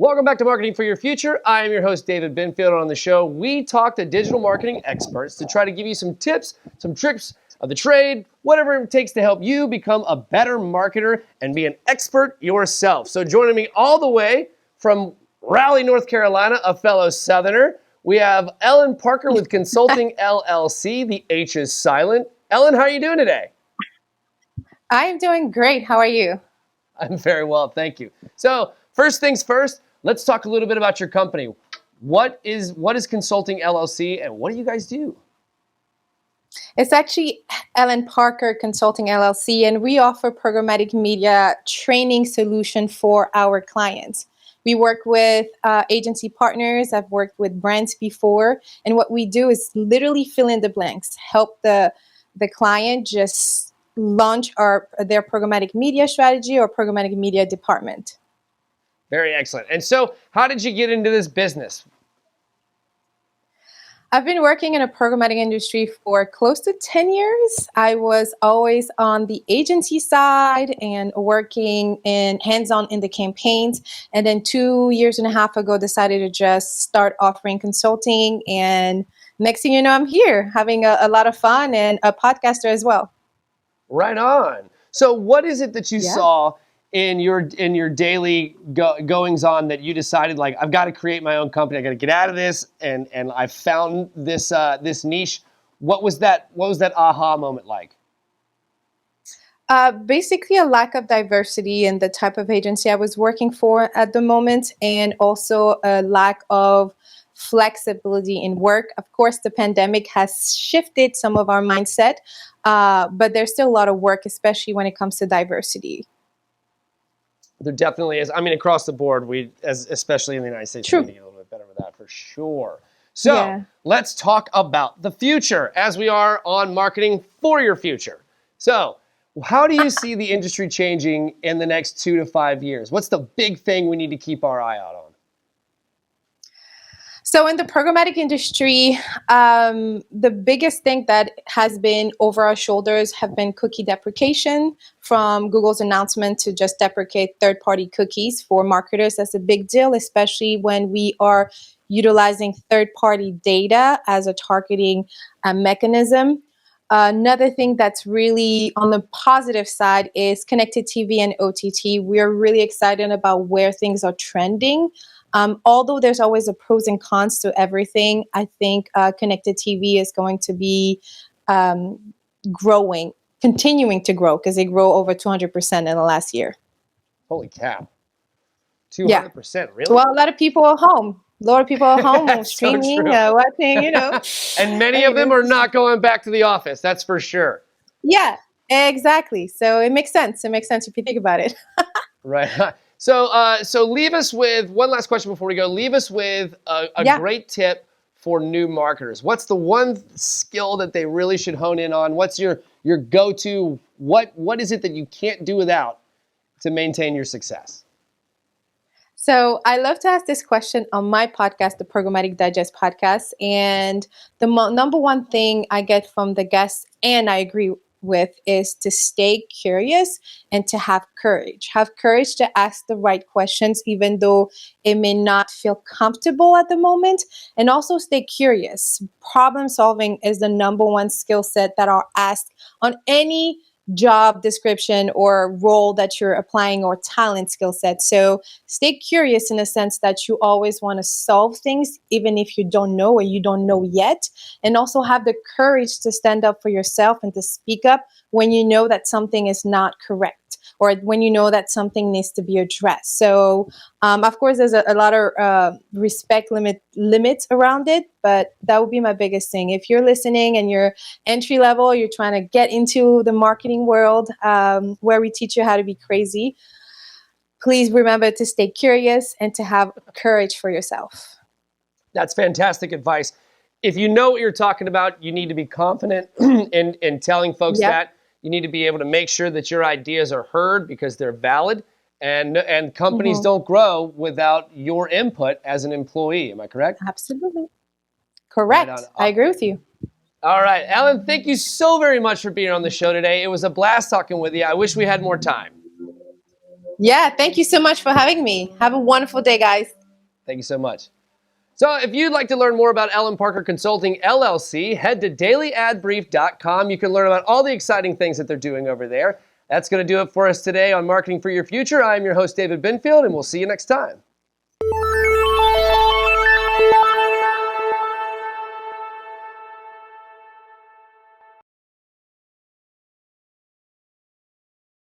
Welcome back to Marketing for Your Future. I am your host, David Binfield. On the show, we talk to digital marketing experts to try to give you some tips, some tricks of the trade, whatever it takes to help you become a better marketer and be an expert yourself. So joining me all the way from Raleigh, North Carolina, a fellow Southerner, we have Helene Parker with Consulting LLC. The H is silent. Helene, how are you doing today? I'm doing great. How are you? I'm very well, thank you. So first things first, let's talk a little bit about your company. What is Consulting LLC and what do you guys do? It's actually Helene Parker Consulting LLC, and we offer programmatic media training solution for our clients. We work with agency partners. I've worked with brands before, and what we do is literally fill in the blanks, help the client just launch their programmatic media strategy or programmatic media department. Very excellent. And so how did you get into this business? I've been working in a programmatic industry for close to 10 years. I was always on the agency side and working hands-on in the campaigns. And then 2.5 years ago, decided to just start offering consulting. And next thing you know, I'm here having a lot of fun and a podcaster as well. Right on. So what is it that you saw in your daily goings on that you decided, like, I've got to create my own company, I got to get out of this, and I found this this niche? What was that aha moment like? Basically a lack of diversity in the type of agency I was working for at the moment, and also a lack of flexibility in work. Of course, the pandemic has shifted some of our mindset, but there's still a lot of work, especially when it comes to diversity. There definitely is. I mean, across the board, especially in the United States, we need to get a little bit better with that for sure. So let's talk about the future as we are on Marketing for Your Future. So how do you see the industry changing in the next 2 to 5 years? What's the big thing we need to keep our eye out on? So in the programmatic industry, the biggest thing that has been over our shoulders have been cookie deprecation. From Google's announcement to just deprecate third-party cookies for marketers. That's a big deal, especially when we are utilizing third-party data as a targeting mechanism. Another thing that's really on the positive side is connected TV and OTT. We are really excited about where things are trending. Although there's always a pros and cons to everything, I think connected TV is going to be continuing to grow, because they grow over 200% in the last year. Holy cow. 200%, really? Well, a lot of people are home. Streaming, watching, And many of them are not going back to the office, that's for sure. Yeah, exactly. So it makes sense. It makes sense if you think about it. Right. So leave us with one last question before we go. Leave us with a great tip for new marketers. What's the one skill that they really should hone in on? What's your go-to? What is it that you can't do without to maintain your success? So I love to ask this question on my podcast, the Programmatic Digest podcast. And the number one thing I get from the guests, and I agree with, is to stay curious and to have courage. Have courage to ask the right questions, even though it may not feel comfortable at the moment. And also stay curious. Problem solving is the number one skill set that are asked on any job description or role that you're applying, or talent skill set. So stay curious in the sense that you always want to solve things, even if you don't know or you don't know yet. And also have the courage to stand up for yourself and to speak up when you know that something is not correct, or when you know that something needs to be addressed. So, of course, there's a lot of respect limits around it, but that would be my biggest thing. If you're listening and you're entry level, you're trying to get into the marketing world, where we teach you how to be crazy, please remember to stay curious and to have courage for yourself. That's fantastic advice. If you know what you're talking about, you need to be confident in telling folks that. You need to be able to make sure that your ideas are heard because they're valid, and companies don't grow without your input as an employee. Am I correct? Absolutely. Correct. Right, I agree with you. All right, Helene, thank you so very much for being on the show today. It was a blast talking with you. I wish we had more time. Yeah, thank you so much for having me. Have a wonderful day, guys. Thank you so much. So if you'd like to learn more about Ellen Parker Consulting, LLC, head to dailyadbrief.com. You can learn about all the exciting things that they're doing over there. That's going to do it for us today on Marketing for Your Future. I'm your host, David Benfield, and we'll see you next time.